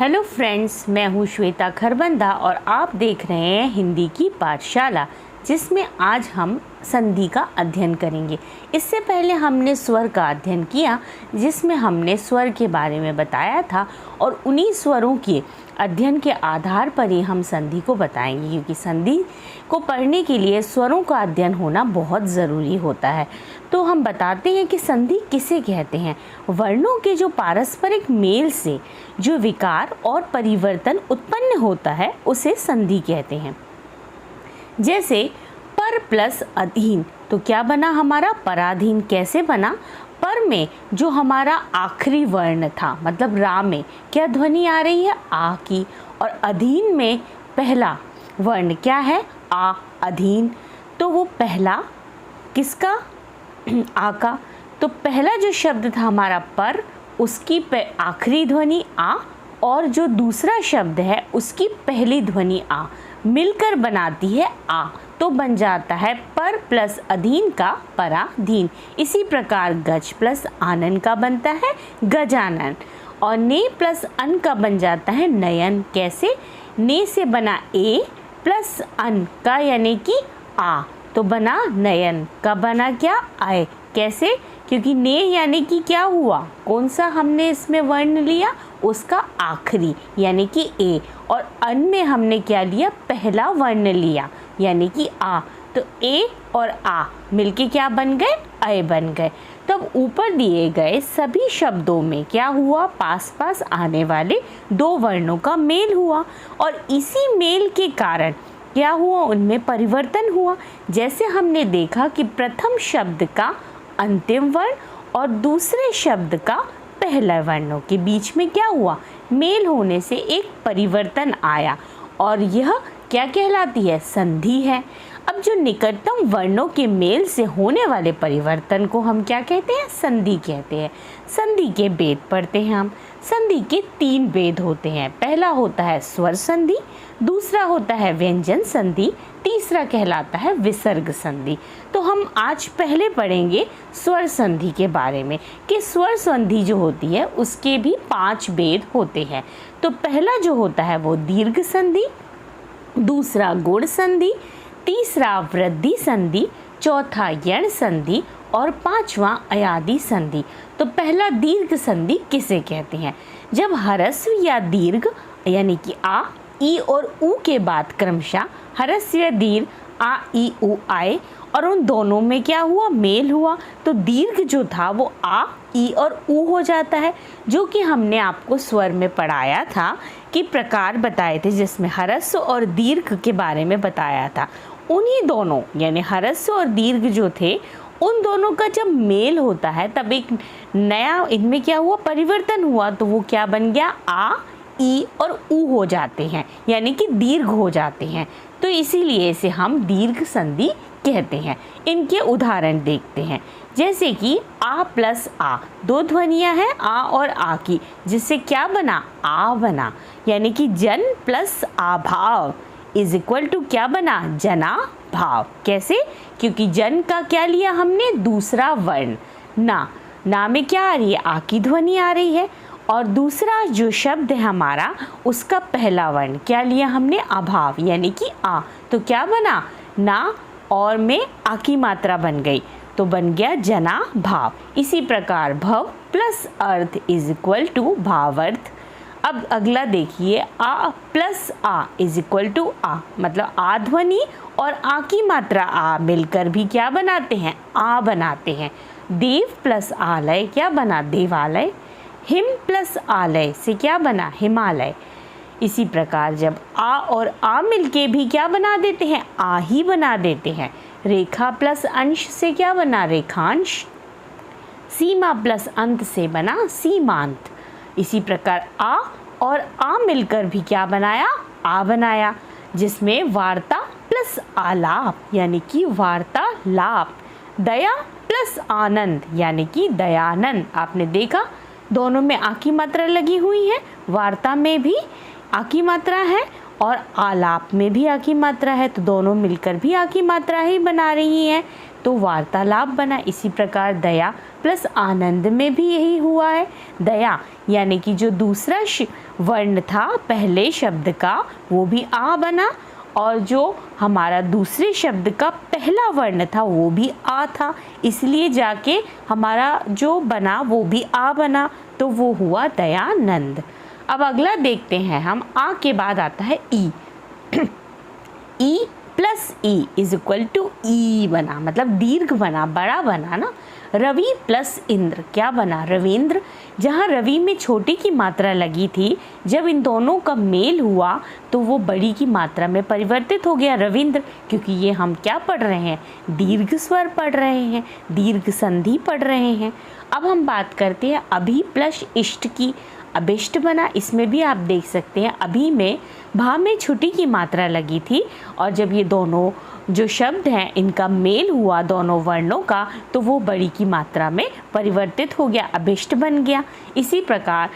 Hello friends, मैं हूँ श्वेता खरबंदा और आप देख रहे हैं हिंदी की पाठशाला, जिसमें आज हम संधि का अध्ययन करेंगे। इससे पहले हमने स्वर का अध्ययन किया, जिसमें हमने स्वर के बारे में बताया था और उन्हीं स्वरों के अध्ययन के आधार पर ही हम संधि को बताएंगे, क्योंकि संधि को पढ़ने के लिए स्वरों का अध्ययन होना बहुत ज़रूरी होता है। तो हम बताते हैं कि संधि किसे कहते हैं। वर्णों के जो पारस्परिक मेल से जो विकार और परिवर्तन उत्पन्न होता है उसे संधि कहते हैं। जैसे पर प्लस अधीन, तो क्या बना हमारा पराधीन। कैसे बना? पर में जो हमारा आखिरी वर्ण था, मतलब रा में क्या ध्वनि आ रही है? आ की। और अधीन में पहला वर्ण क्या है? आ। अधीन, तो वो पहला किसका? आ का। तो पहला जो शब्द था हमारा पर, उसकी आखिरी ध्वनि आ, और जो दूसरा शब्द है उसकी पहली ध्वनि आ मिलकर बनाती है आ, तो बन जाता है पर प्लस अधीन का पराधीन। इसी प्रकार गज प्लस आनन का बनता है गजानन, और ने प्लस अन का बन जाता है नयन। कैसे? ने से बना ए प्लस अन का यानी कि आ, तो बना नयन का बना क्या? आए। कैसे? क्योंकि ने यानी कि क्या हुआ? कौन सा हमने इसमें वर्ण लिया? उसका आखिरी यानी कि ए, और अन में हमने क्या लिया? पहला वर्ण लिया यानी कि आ, तो ए और आ मिलके क्या बन गए? अय बन गए। तब ऊपर दिए गए सभी शब्दों में क्या हुआ? पास पास आने वाले दो वर्णों का मेल हुआ, और इसी मेल के कारण क्या हुआ? उनमें परिवर्तन हुआ। जैसे हमने देखा कि प्रथम शब्द का अंतिम वर्ण और दूसरे शब्द का पहला वर्णों के बीच में क्या हुआ? मेल होने से एक परिवर्तन आया, और यह क्या कहलाती है? संधि है। अब जो निकटतम वर्णों के मेल से होने वाले परिवर्तन को हम क्या कहते हैं? संधि कहते हैं। संधि के भेद पढ़ते हैं हम। संधि के 3 भेद होते हैं। पहला होता है स्वर संधि, दूसरा होता है व्यंजन संधि, तीसरा कहलाता है विसर्ग संधि। तो हम आज पहले पढ़ेंगे स्वर संधि के बारे में, कि स्वर संधि जो होती है उसके भी 5 भेद होते हैं। तो पहला जो होता है वो दीर्घ संधि, दूसरा गुण संधि, तीसरा वृद्धि संधि, चौथा यण संधि और पांचवा अयादि संधि। तो पहला दीर्घ संधि किसे कहते हैं? जब ह्रस्व या दीर्घ यानी कि आ, ई और ऊ के बाद क्रमशः ह्रस्व या दीर्घ आ, ई, ऊ आए और उन दोनों में क्या हुआ? मेल हुआ, तो दीर्घ जो था वो आ, ई और ऊ हो जाता है, जो कि हमने आपको स्वर में पढ़ाया था कि प्रकार बताए थे, जिसमें ह्रस्व और दीर्घ के बारे में बताया था। उन्हीं दोनों यानी ह्रस्व और दीर्घ जो थे, उन दोनों का जब मेल होता है तब एक नया इनमें क्या हुआ? परिवर्तन हुआ, तो वो क्या बन गया? आ, ई और ऊ हो जाते हैं, यानी कि दीर्घ हो जाते हैं। तो इसीलिए इसे हम दीर्घ संधि कहते हैं। इनके उदाहरण देखते हैं। जैसे कि आ प्लस आ, 2 ध्वनियाँ हैं आ और आ की, जिससे क्या बना? आ बना, यानी कि जन प्लस आभाव इज इक्वल टू क्या बना? जना भाव। कैसे? क्योंकि जन का क्या लिया हमने? दूसरा वर्ण ना। ना में क्या आ रही है? आ की ध्वनि आ रही है, और दूसरा जो शब्द है हमारा उसका पहला वर्ण क्या लिया हमने? अभाव यानी कि आ, तो क्या बना? ना और में आ की मात्रा बन गई, तो बन गया जना भाव। इसी प्रकार भव प्लस अर्थ इज इक्वल टू भावार्थ। अब अगला देखिए, आ प्लस आ इज इक्वल टू आ, मतलब आ ध्वनि और आ की मात्रा आ मिलकर भी क्या बनाते हैं? आ बनाते हैं। देव प्लस आलय क्या बना? देवालय। हिम प्लस आलय से क्या बना? हिमालय। इसी प्रकार जब आ और आ मिलके भी क्या बना देते हैं? आ ही बना देते हैं। रेखा प्लस अंश से क्या बना? रेखांश। सीमा प्लस अंत से बना सीमांत। इसी प्रकार आ और आ मिलकर भी क्या बनाया? आ बनाया, जिसमें वार्ता प्लस आलाप यानी कि वार्तालाप। दया प्लस आनंद यानी कि दयानंद। आपने देखा दोनों में आ की मात्रा लगी हुई है, वार्ता में भी आ की मात्रा है और आलाप में भी आ की मात्रा है, तो दोनों मिलकर भी आ की मात्रा ही बना रही हैं, तो वार्तालाप बना। इसी प्रकार दया प्लस आनंद में भी यही हुआ है। दया यानी कि जो दूसरा वर्ण था पहले शब्द का वो भी आ बना, और जो हमारा दूसरे शब्द का पहला वर्ण था वो भी आ था, इसलिए जाके हमारा जो बना वो भी आ बना, तो वो हुआ दयानंद। अब अगला देखते हैं हम। आ के बाद आता है ई। ई प्लस ई इज इक्वल टू ई बना, मतलब दीर्घ बना, बड़ा बना ना। रवि प्लस इंद्र क्या बना? रविंद्र। जहाँ रवि में छोटी की मात्रा लगी थी, जब इन दोनों का मेल हुआ तो वो बड़ी की मात्रा में परिवर्तित हो गया रविंद्र, क्योंकि ये हम क्या पढ़ रहे हैं? दीर्घ स्वर पढ़ रहे हैं, दीर्घ संधि पढ़ रहे हैं। अब हम बात करते हैं अभी प्लस इष्ट की। अभिष्ट बना, इसमें भी आप देख सकते हैं अभी में भा में छुटी की मात्रा लगी थी, और जब ये दोनों जो शब्द हैं इनका मेल हुआ दोनों वर्णों का, तो वो बड़ी की मात्रा में परिवर्तित हो गया, अभिष्ट बन गया। इसी प्रकार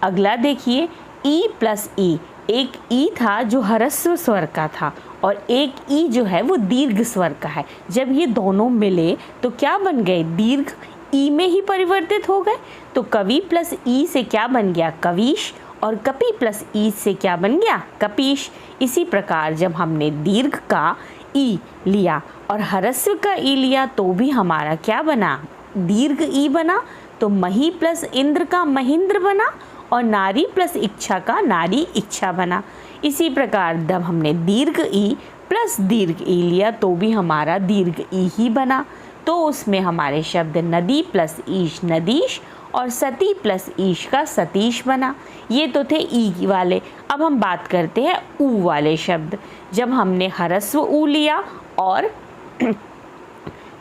अगला देखिए, ई प्लस ई। एक ई था जो ह्रस्व स्वर का था, और एक ई जो है वो दीर्घ स्वर का है। जब ये दोनों मिले तो क्या बन गए? दीर्घ ई में ही परिवर्तित हो गए। तो कवि प्लस ई से क्या बन गया? कवीश, और कपि प्लस ई से क्या बन गया? कपीश। इसी प्रकार जब हमने दीर्घ का ई लिया और ह्रस्व का ई लिया तो भी हमारा क्या बना? दीर्घ ई बना। तो मही प्लस इंद्र का महेंद्र बना, और नारी प्लस इच्छा का नारी इच्छा बना। इसी प्रकार जब हमने दीर्घ ई प्लस दीर्घ ई लिया तो भी हमारा दीर्घ ई ही बना। तो उसमें हमारे शब्द नदी प्लस ईश नदीश, और सती प्लस ईश का सतीश बना। ये तो थे ई वाले। अब हम बात करते हैं ऊ वाले शब्द। जब हमने ह्रस्व ऊ लिया और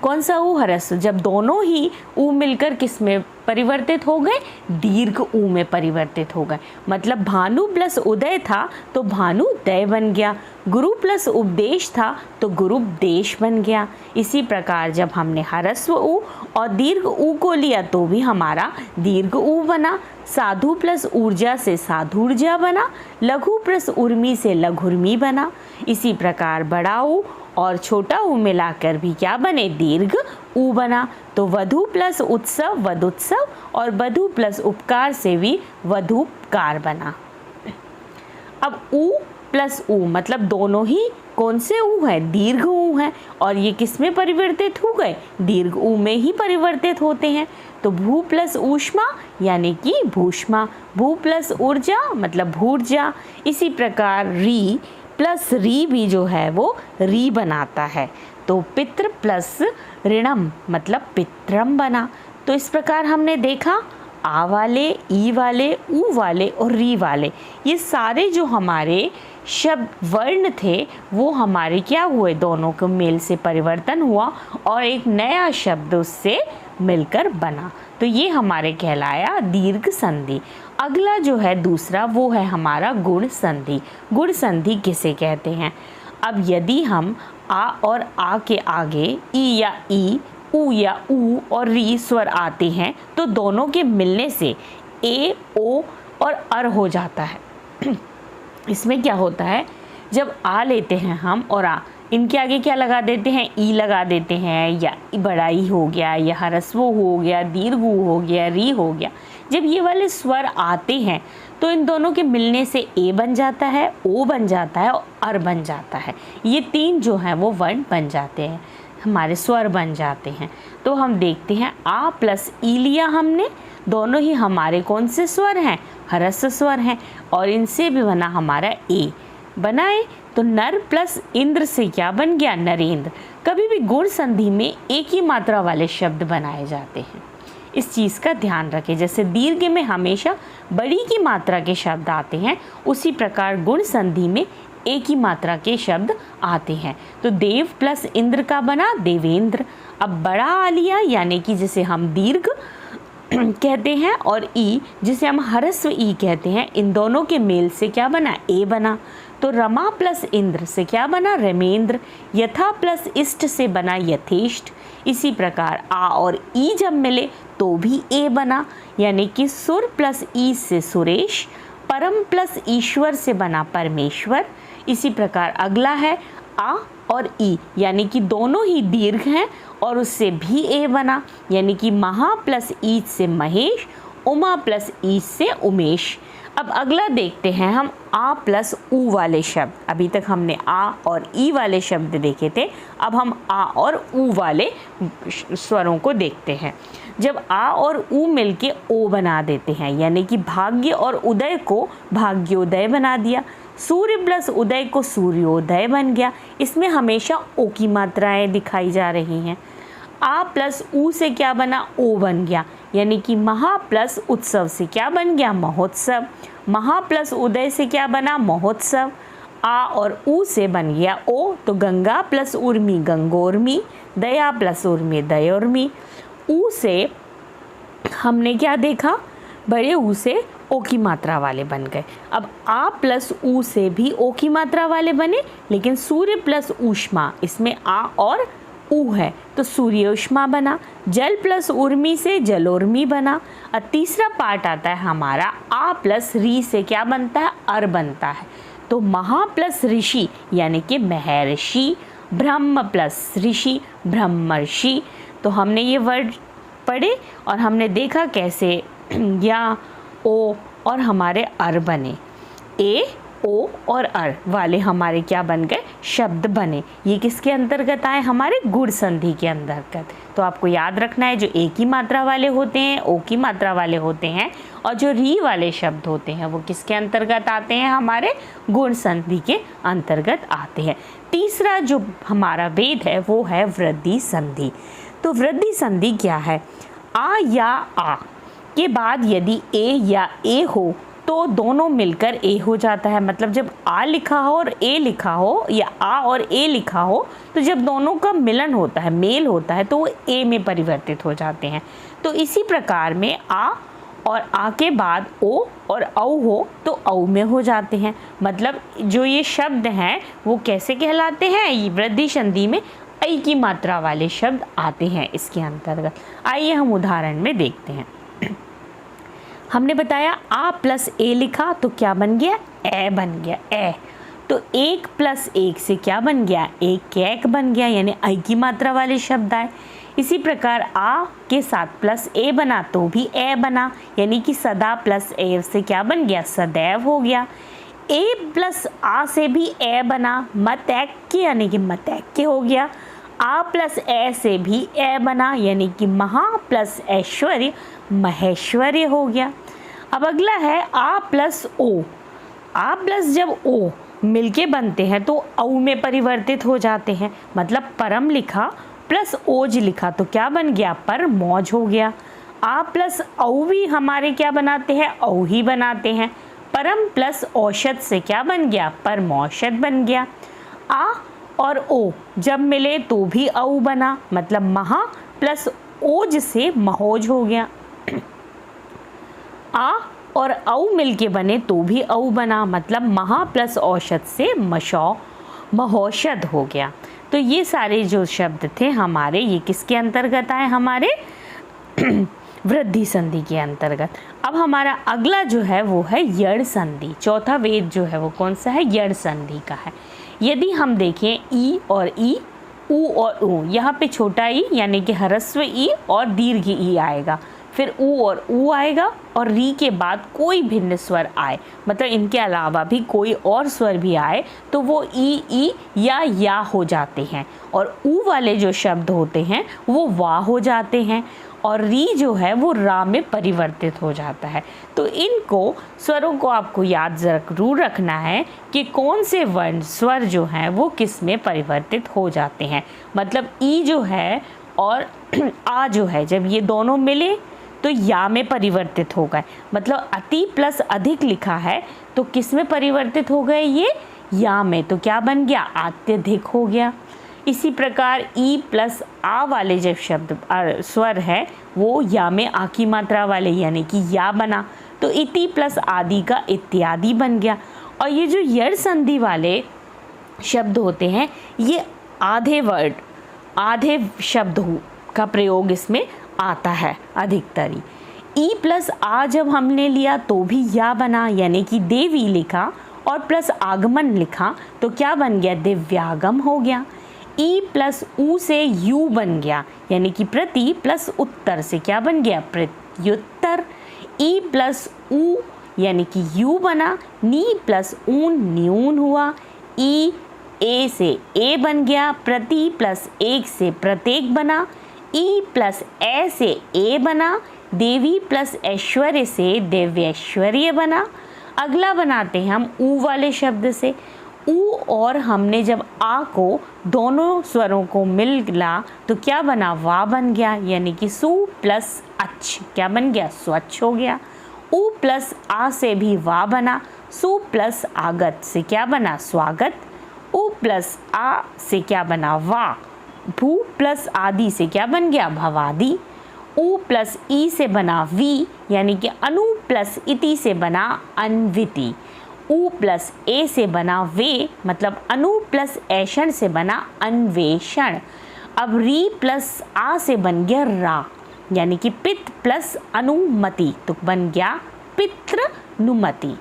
कौन सा ऊ? ह्रस्व। जब दोनों ही ऊ मिलकर किस में परिवर्तित हो गए? दीर्घ ऊ में परिवर्तित हो गए। मतलब भानु प्लस उदय था तो भानुदय बन गया। गुरु प्लस उपदेश था तो गुरुपदेश बन गया। इसी प्रकार जब हमने ह्रस्व ऊ और दीर्घ ऊ को लिया तो भी हमारा दीर्घ ऊ बना। साधु प्लस ऊर्जा से साधुर्जा बना। लघु प्लस उर्मी से लघुर्मी बना। इसी प्रकार बड़ा ऊ और छोटा ऊ मिलाकर भी क्या बने? दीर्घ ऊ बना। तो वधु प्लस उत्सव वधुत्सव, और वधु प्लस उपकार से भी वधुपकार बना। अब ऊ प्लस ऊ मतलब दोनों ही कौन से ऊ है? दीर्घ ऊ है, और ये किस में परिवर्तित हो गए? दीर्घ ऊ में ही परिवर्तित होते हैं। तो भू प्लस ऊष्मा यानी कि भूष्मा। भू प्लस ऊर्जा मतलब भूर्जा। इसी प्रकार री प्लस री भी जो है वो री बनाता है। तो पितृ प्लस ऋणम मतलब पित्रम बना। तो इस प्रकार हमने देखा आ वाले, ई वाले, ऊ वाले और री वाले, ये सारे जो हमारे शब्द वर्ण थे वो हमारे क्या हुए? दोनों के मेल से परिवर्तन हुआ और एक नया शब्द उससे मिलकर बना। तो ये हमारे कहलाया दीर्घ संधि। अगला जो है दूसरा वो है हमारा गुण संधि। गुण संधि किसे कहते हैं? अब यदि हम आ और आ के आगे ई या ई, ऊ या ऊ और री स्वर आते हैं तो दोनों के मिलने से ए, ओ और अर हो जाता है। इसमें क्या होता है? जब आ लेते हैं हम और आ, इनके आगे क्या लगा देते हैं? ई लगा देते हैं, या बड़ा ई हो गया, या ह्रस्व हो गया, दीर्घ हो गया, री हो गया। जब ये वाले स्वर आते हैं तो इन दोनों के मिलने से ए बन जाता है, ओ बन जाता है और अर बन जाता है। ये तीन जो हैं वो वर्ण बन जाते हैं, हमारे स्वर बन जाते हैं। तो हम देखते हैं आ प्लस ई लिया हमने, दोनों ही हमारे कौन से स्वर हैं? ह्रस्व स्वर हैं, और इनसे भी बना हमारा ए। बनाए तो नर प्लस इंद्र से क्या बन गया? नरेंद्र। कभी भी गुण संधि में एक ही मात्रा वाले शब्द बनाए जाते हैं, इस चीज़ का ध्यान रखें। जैसे दीर्घ में हमेशा बड़ी की मात्रा के शब्द आते हैं, उसी प्रकार गुण संधि में एक ही मात्रा के शब्द आते हैं। तो देव प्लस इंद्र का बना देवेंद्र। अब बड़ा आ लिया यानी कि जिसे हम दीर्घ कहते हैं, और ई जिसे हम ह्रस्व ई कहते हैं, इन दोनों के मेल से क्या बना? ए बना। तो रमा प्लस इंद्र से क्या बना? रमेंद्र। यथा प्लस इष्ट से बना यथेष्ट। इसी प्रकार आ और ई जब मिले तो भी ए बना, यानी कि सुर प्लस ई से सुरेश। परम प्लस ईश्वर से बना परमेश्वर। इसी प्रकार अगला है आ और ई यानी कि दोनों ही दीर्घ हैं और उससे भी ए बना, यानी कि महा प्लस ईच से महेश, उमा प्लस ईच से उमेश। अब अगला देखते हैं हम आ प्लस ऊ वाले शब्द। अभी तक हमने आ और ई वाले शब्द देखे थे, अब हम आ और ऊ वाले स्वरों को देखते हैं। जब आ और ऊ मिलके ओ बना देते हैं, यानी कि भाग्य और उदय को भाग्योदय बना दिया, सूर्य प्लस उदय को सूर्योदय बन गया। इसमें हमेशा ओ की मात्राएं दिखाई जा रही हैं। आ प्लस ऊ से क्या बना, ओ बन गया, यानी कि महा प्लस उत्सव से क्या बन गया, महोत्सव। महा प्लस उदय से क्या बना, महोत्सव। आ और ऊ से बन गया ओ, तो गंगा प्लस उर्मी गंगोर्मी, दया प्लस उर्मी दयोर्मी। ऊ से हमने क्या देखा, बड़े ऊ से ओ की मात्रा वाले बन गए। अब आ प्लस ऊ से भी ओ की मात्रा वाले बने, लेकिन सूर्य प्लस ऊष्मा, इसमें आ और ऊ है तो सूर्योष्मा बना। जल प्लस उर्मी से जलोर्मी बना। और तीसरा पार्ट आता है हमारा आ प्लस री से क्या बनता है, अर बनता है, तो महा प्लस ऋषि यानी कि महर्षि, ब्रह्म प्लस ऋषि ब्रह्मर्षि। तो हमने ये वर्ड पढ़े और हमने देखा कैसे या ओ और हमारे अर बने, ए ओ और अर वाले हमारे क्या बन गए, शब्द बने। ये किसके अंतर्गत आए, हमारे गुण संधि के अंतर्गत। तो आपको याद रखना है, जो ए की मात्रा वाले होते हैं, ओ की मात्रा वाले होते हैं, और जो री वाले शब्द होते हैं वो किसके अंतर्गत आते हैं, हमारे गुण संधि के अंतर्गत आते हैं। तीसरा जो हमारा वेद है वो है वृद्धि संधि। तो वृद्धि संधि क्या है, आ या आ के बाद यदि ए या ए हो तो दोनों मिलकर ए हो जाता है। मतलब जब आ लिखा हो और ए लिखा हो, या आ और ए लिखा हो, तो जब दोनों का मिलन होता है, मेल होता है, तो वो ए में परिवर्तित हो जाते हैं। तो इसी प्रकार में आ और आ के बाद ओ और औ हो तो औ में हो जाते हैं। मतलब जो ये शब्द हैं वो कैसे कहलाते हैं, ये वृद्धि संधि में ऐ की मात्रा वाले शब्द आते हैं इसके अंतर्गत। आइए हम उदाहरण में देखते हैं। हमने बताया आ प्लस ए लिखा तो क्या बन गया, ए बन गया, ए। तो एक प्लस एक से क्या बन गया, एक कैक बन गया, यानी ऐ की मात्रा वाले शब्द आए। इसी प्रकार आ के साथ प्लस ए बना तो भी ए बना, यानी कि सदा प्लस ए से क्या बन गया, सदैव हो गया। ए प्लस आ से भी ए बना, मतैक्य यानी कि मतैक्य हो गया। आ प्लस ए से भी ए बना, यानी कि महा प्लस ऐश्वर्य महेश्वर्य हो गया। अब अगला है आ प्लस ओ। आ प्लस जब ओ मिलके बनते हैं तो औ में परिवर्तित हो जाते हैं। मतलब परम लिखा प्लस ओज लिखा तो क्या बन गया, पर मौज हो गया। आ प्लस औ भी हमारे क्या बनाते हैं, औ ही बनाते हैं। परम प्लस औषध से क्या बन गया, पर मौषध बन गया। आ और ओ जब मिले तो भी औ बना, मतलब महा प्लस ओज से महोज हो गया। आ और औ मिलके बने तो भी औ बना, मतलब महा प्लस औषध से महौषध हो गया। तो ये सारे जो शब्द थे हमारे, ये किसके अंतर्गत आए, हमारे वृद्धि संधि के अंतर्गत। अब हमारा अगला जो है वो है यड़ संधि। चौथा वेद जो है वो कौन सा है, यड़ संधि का है। यदि हम देखें ई और ई, ऊ और ऊ, यहाँ पे छोटा ई यानी कि ह्रस्व ई और दीर्घ ई आएगा, फिर ऊ और ऊ आएगा, और री के बाद कोई भिन्न स्वर आए, मतलब इनके अलावा भी कोई और स्वर भी आए तो वो ई या हो जाते हैं, और ऊ वाले जो शब्द होते हैं वो वा हो जाते हैं, और री जो है वो रा में परिवर्तित हो जाता है। तो इनको स्वरों को आपको याद जरूर रखना है कि कौन से वर्ण स्वर जो हैं वो किस में परिवर्तित हो जाते हैं। मतलब ई जो है और आ जो है, जब ये दोनों मिले तो या में परिवर्तित हो गए। मतलब अति प्लस अधिक लिखा है तो किस में परिवर्तित हो गए, ये या में, तो क्या बन गया, अत्यधिक हो गया। इसी प्रकार ई प्लस आ वाले जब शब्द स्वर है वो या में आ की मात्रा वाले यानी कि या बना, तो इति प्लस आदि का इत्यादि बन गया। और ये जो यड़ संधि वाले शब्द होते हैं ये आधे वर्ड, आधे शब्द का प्रयोग इसमें आता है अधिकतर। ई प्लस आ जब हमने लिया तो भी या बना, यानी कि देवी लिखा, और प्लस आगमन लिखा तो क्या बन गया, दिव्यागम हो गया। ई प्लस ऊ से यू बन गया, यानी कि प्रति प्लस उत्तर से क्या बन गया, प्रत्युत्तर। ई प्लस ऊ यानी कि यू बना, नी प्लस ऊन न्यून हुआ। ई ए से ए बन गया, प्रति प्लस एक से प्रत्येक बना। ई प्लस ए से ए बना, देवी प्लस ऐश्वर्य से दिव्यैश्वर्य बना। अगला बनाते हैं हम ऊ वाले शब्द से। ऊ और हमने जब आ को दोनों स्वरों को मिला तो क्या बना, वा बन गया, यानी कि सु प्लस अच्छ क्या बन गया, स्वच्छ हो गया। ऊ प्लस आ से भी वा बना, सु प्लस आगत से क्या बना, स्वागत। ऊ प्लस आ से क्या बना, वा। भू प्लस आदि से क्या बन गया, भवादि। ऊ प्लस ई से बना वी, यानी कि अनु प्लस इति से बना अन्विति। ऊ प्लस ए से बना वे, मतलब अनु प्लस ऐषण से बना अन्वेषण। अब री प्लस आ से बन गया रा, यानी कि पित प्लस अनुमति तो बन गया पितृनुमति।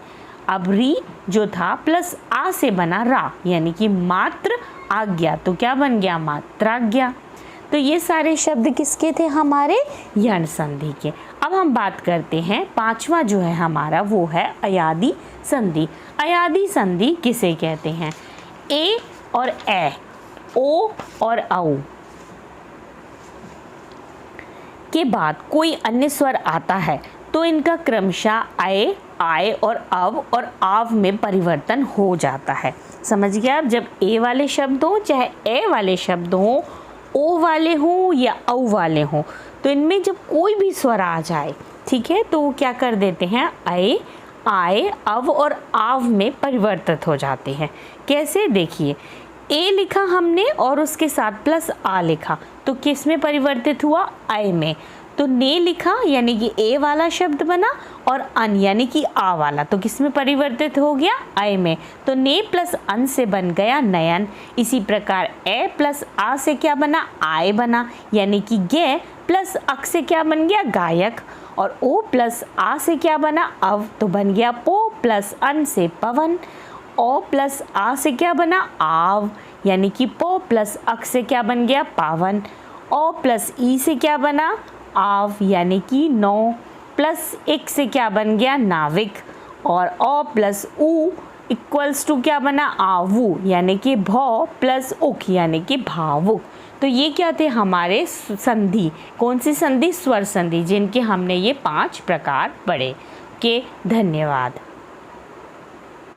अब री जो था प्लस आ से बना रा, यानी कि मात्र आज्ञा तो क्या बन गया, मात्राज्ञा। तो ये सारे शब्द किसके थे, हमारे यण संधि के। अब हम बात करते हैं पांचवा जो है हमारा, वो है अयादि संधि। अयादि संधि किसे कहते हैं, ए और ए, ओ और औ के बाद कोई अन्य स्वर आता है तो इनका क्रमशः अय, आय और अव और आव में परिवर्तन हो जाता है। समझ गया। अब जब ए वाले शब्द हो चाहे ए वाले शब्द हो, ओ वाले हों या औ वाले हों, तो इनमें जब कोई भी स्वर आ जाए, ठीक है, तो क्या कर देते हैं, अय, आय, अव और आव में परिवर्तित हो जाते हैं। कैसे, देखिए, ए लिखा हमने और उसके साथ प्लस आ लिखा तो किस में परिवर्तित हुआ, अय में। तो ने लिखा यानी कि ए वाला शब्द बना और अन यानी कि आ वाला तो किस में परिवर्तित हो गया, अय में। तो ने प्लस अन से बन गया नयन। इसी प्रकार ए प्लस आ से क्या बना, आय बना, यानी कि गे प्लस अक से क्या बन गया, गायक। और ओ प्लस आ से क्या बना, अव तो बन गया पो प्लस अन से पवन। ओ प्लस आ से क्या बना, आव, यानी कि पो प्लस अक से क्या बन गया, पावन। ओ प्लस ई से क्या बना, आव, यानी कि नौ, प्लस एक से क्या बन गया, नाविक। और ओ प्लस ऊ इक्वल्स टू क्या बना, आवू, यानी कि भौ प्लस उक यानी कि भावुक। तो ये क्या थे हमारे संधि, कौन सी संधि, स्वर संधि, जिनके हमने ये 5 प्रकार पढ़े। के धन्यवाद।